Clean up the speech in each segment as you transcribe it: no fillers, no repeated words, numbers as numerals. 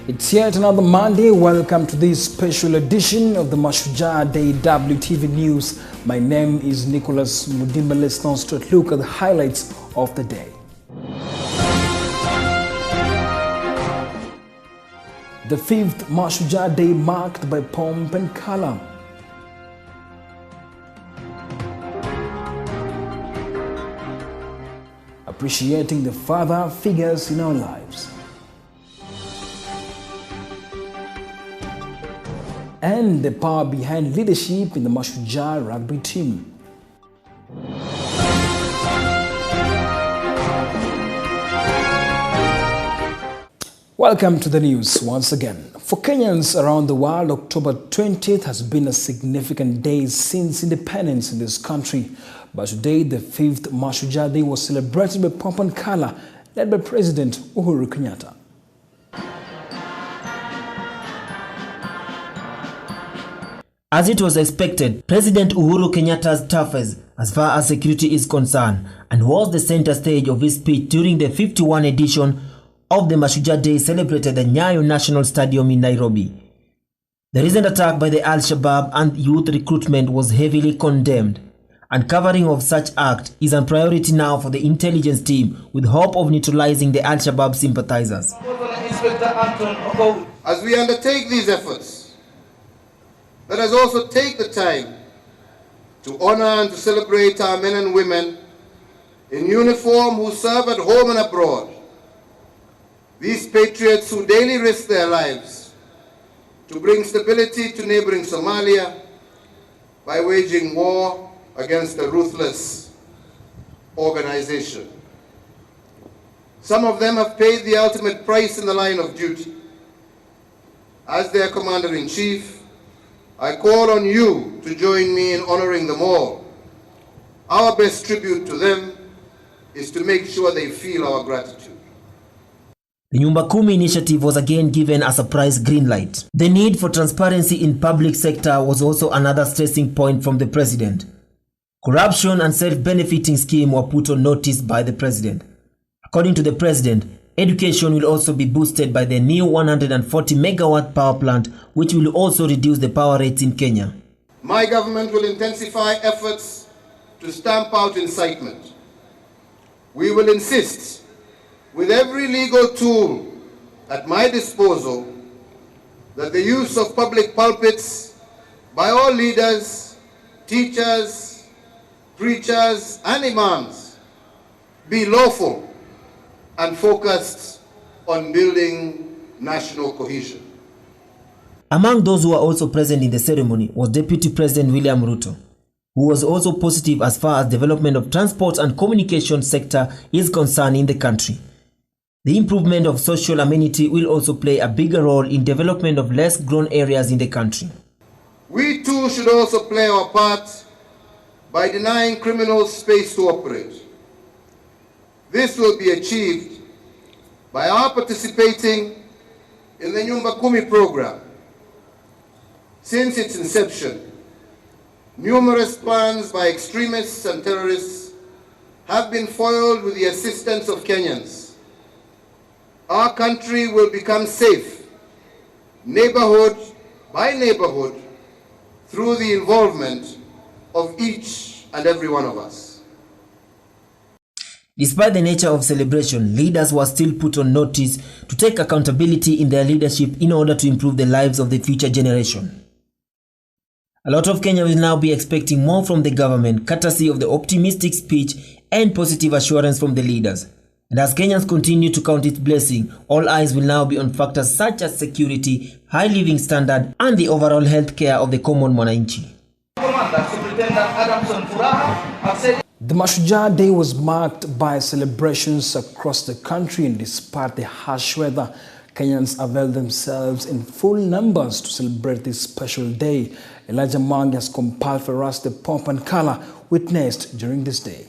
It's yet another Monday. Welcome to this special edition of the Mashujaa Day WTV News. My name is Nicholas Mudimba. Let's now start look at the highlights of the day. The 5th Mashujaa Day marked by pomp and color. Appreciating the father figures in our lives. And the power behind leadership in the Mashujaa rugby team. Welcome to the news once again. For Kenyans around the world, October 20th has been a significant day since independence in this country. But today, the 5th Mashujaa Day was celebrated by pomp and color, led by President Uhuru Kenyatta. As it was expected, President Uhuru Kenyatta's toughest as far as security is concerned and was the center stage of his speech during the 51st edition of the Mashujaa Day celebrated at the Nyayo National Stadium in Nairobi. The recent attack by the Al-Shabaab and youth recruitment was heavily condemned. Uncovering of such act is a priority now for the intelligence team with hope of neutralizing the Al-Shabaab sympathizers. As we undertake these efforts, let us also take the time to honor and to celebrate our men and women in uniform who serve at home and abroad. These patriots who daily risk their lives to bring stability to neighboring Somalia by waging war against a ruthless organization. Some of them have paid the ultimate price in the line of duty. As their Commander-in-Chief, I call on you to join me in honoring them all. Our best tribute to them is to make sure they feel our gratitude. The Nyumba Kumi initiative was again given a surprise green light. The need for transparency in public sector was also another stressing point from the president. Corruption and self-benefiting scheme were put on notice by the president. According to the president, education will also be boosted by the new 140 megawatt power plant, which will also reduce the power rates in Kenya. My government will intensify efforts to stamp out incitement. We will insist, with every legal tool at my disposal, that the use of public pulpits by all leaders, teachers, preachers, and imams be lawful and focused on building national cohesion. Among those who were also present in the ceremony was Deputy President William Ruto, who was also positive as far as development of transport and communication sector is concerned in the country. The improvement of social amenity will also play a bigger role in development of less grown areas in the country. We too should also play our part by denying criminals space to operate. This will be achieved by our participating in the Nyumba Kumi program. Since its inception, numerous plans by extremists and terrorists have been foiled with the assistance of Kenyans. Our country will become safe, neighborhood by neighborhood, through the involvement of each and every one of us. Despite the nature of celebration, leaders were still put on notice to take accountability in their leadership in order to improve the lives of the future generation. A lot of Kenya will now be expecting more from the government, courtesy of the optimistic speech and positive assurance from the leaders. And as Kenyans continue to count its blessing, all eyes will now be on factors such as security, high living standard, and the overall health care of the common mwananchi. The Mashujaa Day was marked by celebrations across the country, and despite the harsh weather, Kenyans availed themselves in full numbers to celebrate this special day. Elijah Mang has compiled for us the pomp and color witnessed during this day.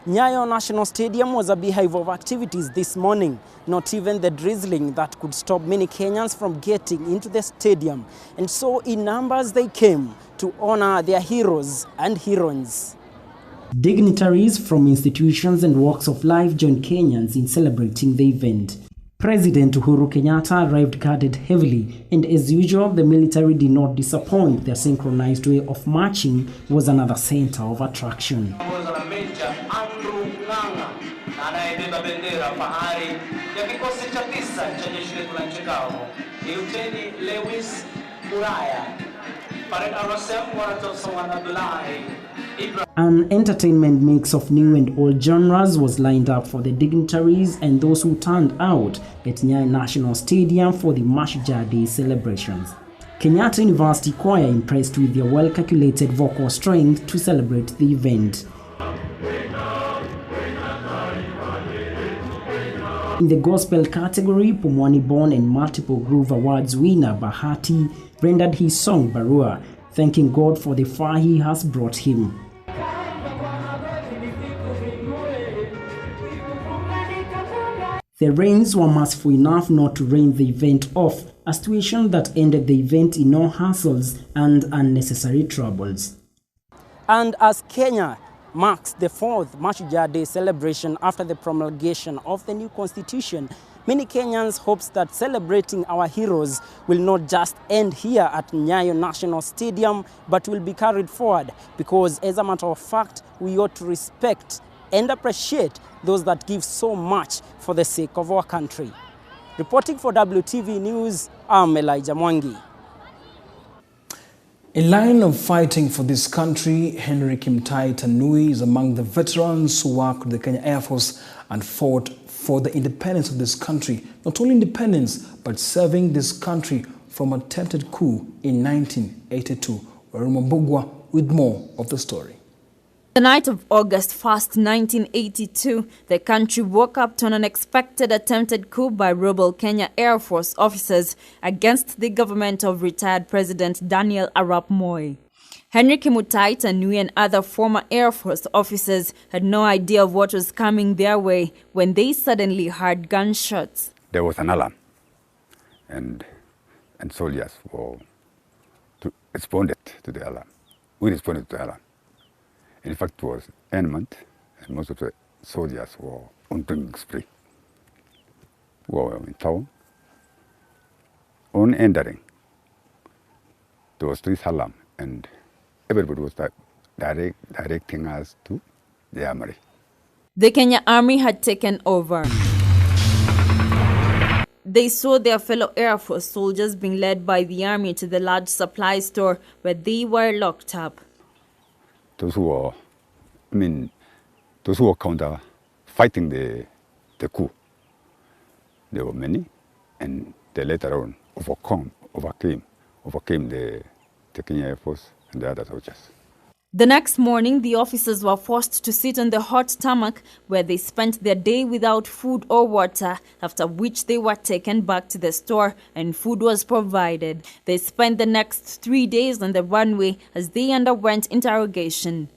Nyayo National Stadium was a beehive of activities this morning. Not even the drizzling that could stop many Kenyans from getting into the stadium. And so in numbers they came to honor their heroes and heroines. Dignitaries from institutions and walks of life joined Kenyans in celebrating the event. President Uhuru Kenyatta arrived guarded heavily, and as usual, the military did not disappoint. Their synchronized way of marching was another center of attraction. Andrew anayebeba bendera fahari ya kikosi cha 9 cha jeshi letu la nchi kavu ni Luteni Lewis Uraya. An entertainment mix of new and old genres was lined up for the dignitaries and those who turned out at Nyayo National Stadium for the Mashujaa Day celebrations. Kenyatta University Choir impressed with their well-calculated vocal strength to celebrate the event. In the gospel category, Pumwani-born and multiple Groove Awards winner Bahati rendered his song Barua, thanking God for the far he has brought him. The rains were merciful enough not to rain the event off, a situation that ended the event in no hassles and unnecessary troubles. And as Kenya marks the 4th Mashujaa Day celebration after the promulgation of the new constitution, many Kenyans hopes that celebrating our heroes will not just end here at Nyayo National Stadium, but will be carried forward, because as a matter of fact, we ought to respect and appreciate those that give so much for the sake of our country. Reporting for WTV News, I'm Elijah Mwangi. In line of fighting for this country, Henry Kimtai Tanui is among the veterans who worked with the Kenya Air Force and fought for the independence of this country. Not only independence, but serving this country from an attempted coup in 1982. Mashujaa with more of the story. The night of August 1st, 1982, the country woke up to an unexpected attempted coup by rebel Kenya Air Force officers against the government of retired President Daniel Arap Moi. Henry Kimtai Tanui and other former Air Force officers had no idea of what was coming their way when they suddenly heard gunshots. There was an alarm, and soldiers responded to the alarm. We responded to the alarm. In fact, it was enmant, and most of the soldiers were on drinking spree. We were in town. On entering, there was this alarm, and everybody was directing us to the armory. The Kenya Army had taken over. They saw their fellow Air Force soldiers being led by the army to the large supply store where they were locked up. Those who were counter fighting the coup, there were many, and they later on overcame the Kenya Air Force and the other soldiers. The next morning, the officers were forced to sit on the hot tarmac where they spent their day without food or water, after which they were taken back to the store and food was provided. They spent the next 3 days on the runway as they underwent interrogation.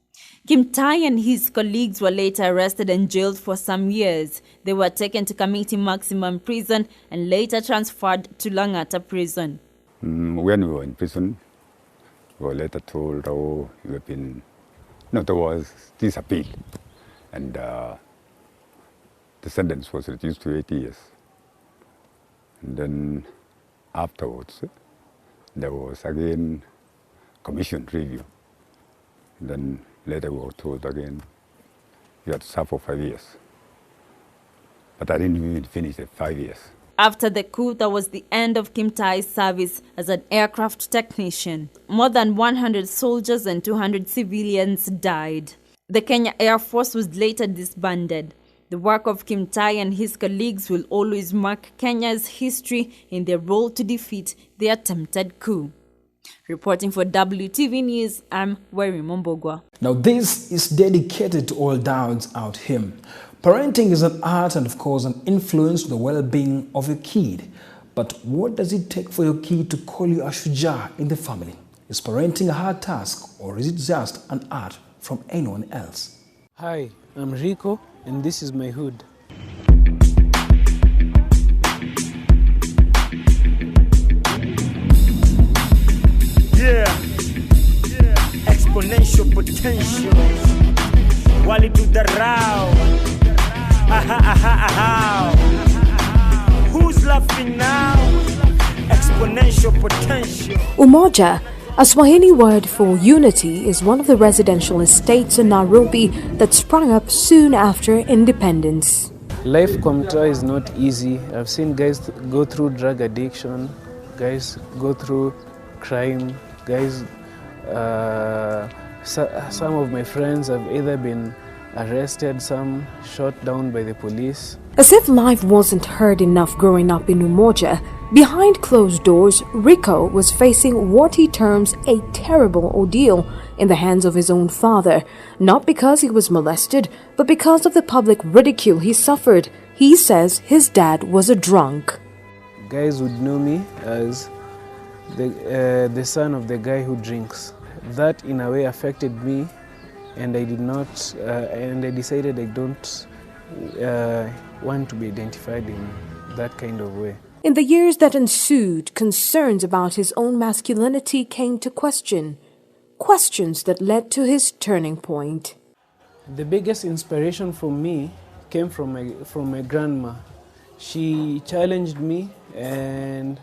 Kimtai and his colleagues were later arrested and jailed for some years. They were taken to Community Maximum Prison and later transferred to Langata Prison. When we were in prison, we were later told, oh, you have been... No, there was this appeal, and the sentence was reduced to 8 years. And then afterwards, there was again commission review. And then later we were told again, you had to serve for 5 years. But I didn't even finish the 5 years. After the coup, that was the end of Kimtai's service as an aircraft technician. More than 100 soldiers and 200 civilians died. The Kenya Air Force was later disbanded. The work of Kimtai and his colleagues will always mark Kenya's history in their role to defeat the attempted coup. Reporting for WTV News, I'm Weri Mombogwa. Now this is dedicated to all dads out here. Parenting is an art and of course an influence to the well-being of your kid. But what does it take for your kid to call you a Shujaa in the family? Is parenting a hard task, or is it just an art from anyone else? Hi, I'm Rico and this is my hood. Exponential potential. Wali to the row. Aha, aha, aha. laughing now. Exponential potential. Umoja, a Swahili word for unity, is one of the residential estates in Nairobi that sprang up soon after independence. Life kwa mtaa is not easy. I've seen guys go through drug addiction, guys go through crime, guys. Some of my friends have either been arrested, some shot down by the police. As if life wasn't hard enough growing up in Umoja, behind closed doors, Rico was facing what he terms a terrible ordeal in the hands of his own father, not because he was molested, but because of the public ridicule he suffered. He says his dad was a drunk. Guys would know me as the son of the guy who drinks. That in a way affected me, and I did not, and I decided I don't want to be identified in that kind of way. In the years that ensued, concerns about his own masculinity came to question. Questions that led to his turning point. The biggest inspiration for me came from my grandma. She challenged me, and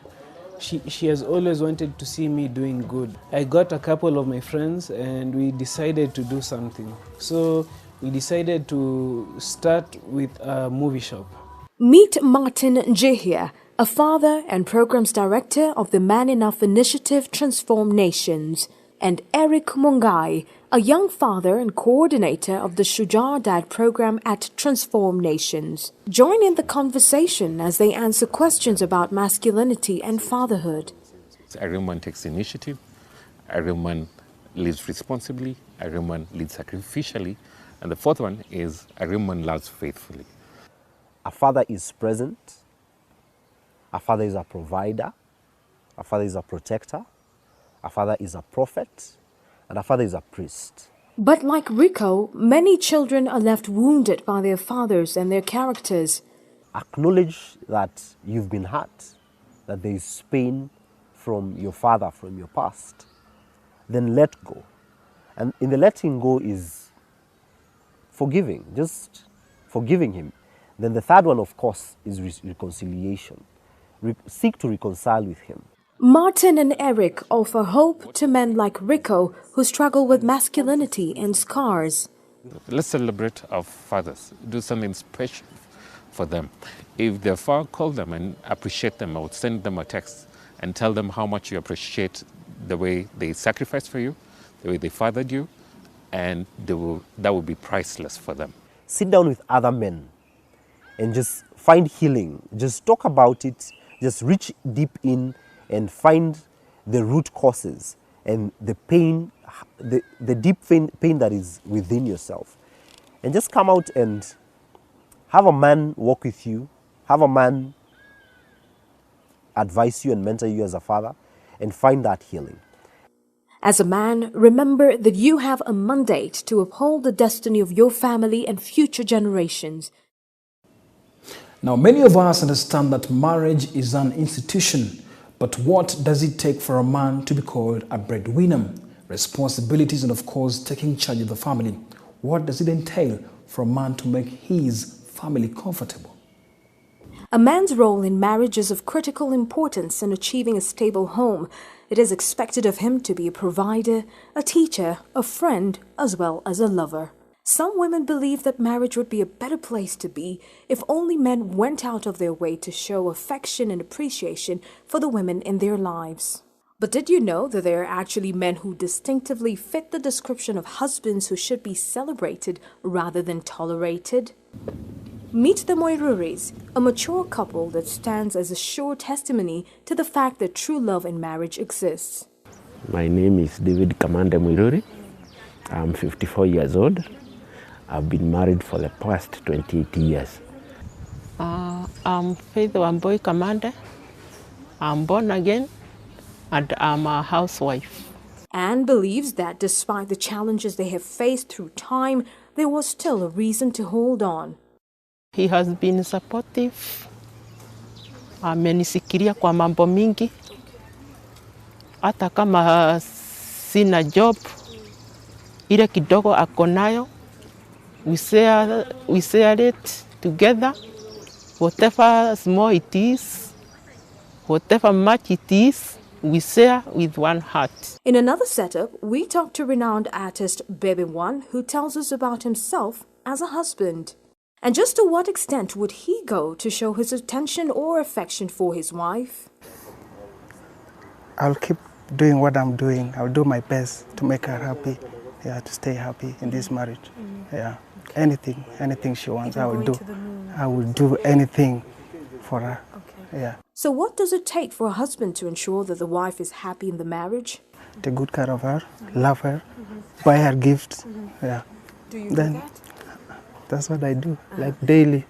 she has always wanted to see me doing good. I got a couple of my friends and we decided to do something. So we decided to start with a movie shop. Meet Martin Njihia, a father and programs director of the Man Enough initiative Transform Nations, and Eric Mungai, a young father and coordinator of the Shujaa Dads program at Transform Nations. Join in the conversation as they answer questions about masculinity and fatherhood. Every man takes initiative, every man lives responsibly, every man lives sacrificially, and the fourth one is every man loves faithfully. A father is present, a father is a provider, a father is a protector, a father is a prophet, and a father is a priest. But like Rico, many children are left wounded by their fathers and their characters. Acknowledge that you've been hurt, that there is pain from your father, from your past. Then let go. And in the letting go is forgiving, just forgiving him. Then the third one, of course, is reconciliation. Seek to reconcile with him. Martin and Eric offer hope to men like Rico who struggle with masculinity and scars. Let's celebrate our fathers, do something special for them. If their father called them and appreciate them, I would send them a text and tell them how much you appreciate the way they sacrificed for you, the way they fathered you, and that will be priceless for them. Sit down with other men and just find healing. Just talk about it, just reach deep in and find the root causes and the pain, the deep pain that is within yourself. And just come out and have a man walk with you, have a man advise you and mentor you as a father, and find that healing. As a man, remember that you have a mandate to uphold the destiny of your family and future generations. Now, many of us understand that marriage is an institution. But what does it take for a man to be called a breadwinner? Responsibilities and, of course, taking charge of the family. What does it entail for a man to make his family comfortable? A man's role in marriage is of critical importance in achieving a stable home. It is expected of him to be a provider, a teacher, a friend, as well as a lover. Some women believe that marriage would be a better place to be if only men went out of their way to show affection and appreciation for the women in their lives. But did you know that there are actually men who distinctively fit the description of husbands who should be celebrated rather than tolerated? Meet the Moiruris, a mature couple that stands as a sure testimony to the fact that true love in marriage exists. My name is David Kamande Moiruri. I'm 54 years old. I've been married for the past 28 years. I'm Faith Wamboy Kamande. I'm born again and I'm a housewife. Anne believes that despite the challenges they have faced through time, there was still a reason to hold on. He has been supportive. Amenisikiria kwa mambo mingi. Hata kama sina job, ile kidogo ako nayo, we share it together. Whatever small it is, Whatever much it is, we share with one heart. In another setup, we talked to renowned artist Baby One, who tells us about himself as a husband. And just to what extent would he go to show his attention or affection for his wife? I'll keep doing what I'm doing. I'll do my best to make her happy, yeah, to stay happy in this marriage. Yeah, anything she wants, I will do. I will do anything for her. Okay. Yeah. So what does it take for a husband to ensure that the wife is happy in the marriage? Take good care of her, love her, buy her gifts. Yeah. Do you then do that? That's what I do, like daily.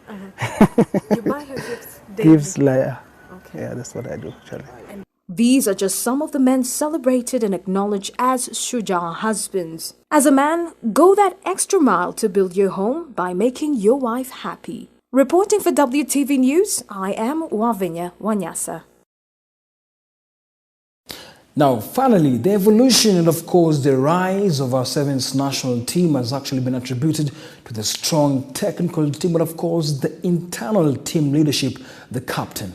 You buy her gifts daily? Gifts, like, yeah, that's what I do, actually. These are just some of the men celebrated and acknowledged as Shujaa husbands. As a man, go that extra mile to build your home by making your wife happy. Reporting for WTV News, I am Wavinya Wanyasa. Now, finally, the evolution and, of course, the rise of our Sevens national team has actually been attributed to the strong technical team, but, of course, the internal team leadership, the captain.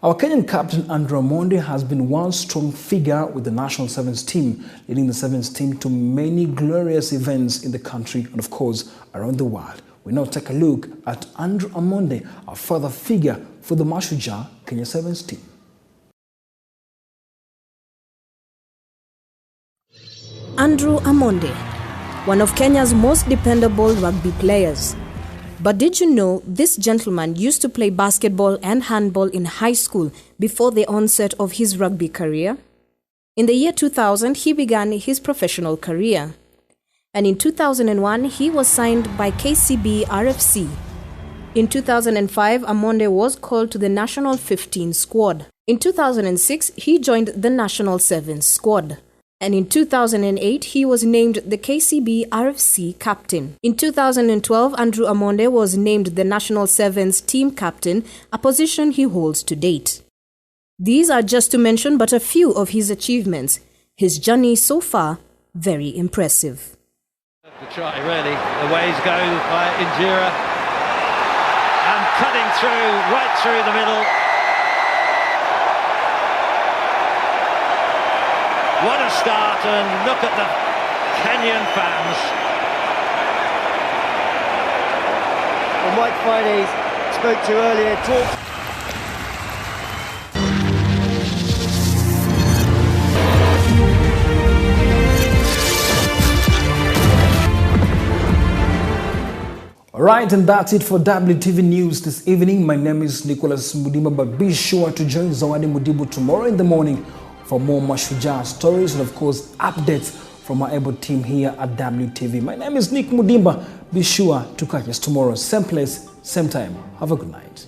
Our Kenyan captain, Andrew Amonde, has been one strong figure with the national Sevens team, leading the Sevens team to many glorious events in the country and, of course, around the world. We now take a look at Andrew Amonde, a father figure for the Mashujaa Kenya Sevens team. Andrew Amonde, one of Kenya's most dependable rugby players. But did you know this gentleman used to play basketball and handball in high school before the onset of his rugby career? In the year 2000, he began his professional career. And in 2001, he was signed by KCB RFC. In 2005, Amonde was called to the National 15 squad. In 2006, he joined the National 7 squad. And in 2008, he was named the KCB RFC captain. In 2012, Andrew Amonde was named the National Sevens team captain, a position he holds to date. These are just to mention but a few of his achievements. His journey so far, very impressive. The try, really. The ways go by Injera. And cutting through, right through the middle. What a start, and look at the Kenyan fans. And Mike Friday spoke to earlier, talked. All right, and that's it for WTV News this evening. My name is Nicholas Mudimba, but be sure to join Zawadi Mudibu tomorrow in the morning for more Mashujaa stories and, of course, updates from our able team here at WTV. My name is Nick Mudimba. Be sure to catch us tomorrow, same place, same time. Have a good night.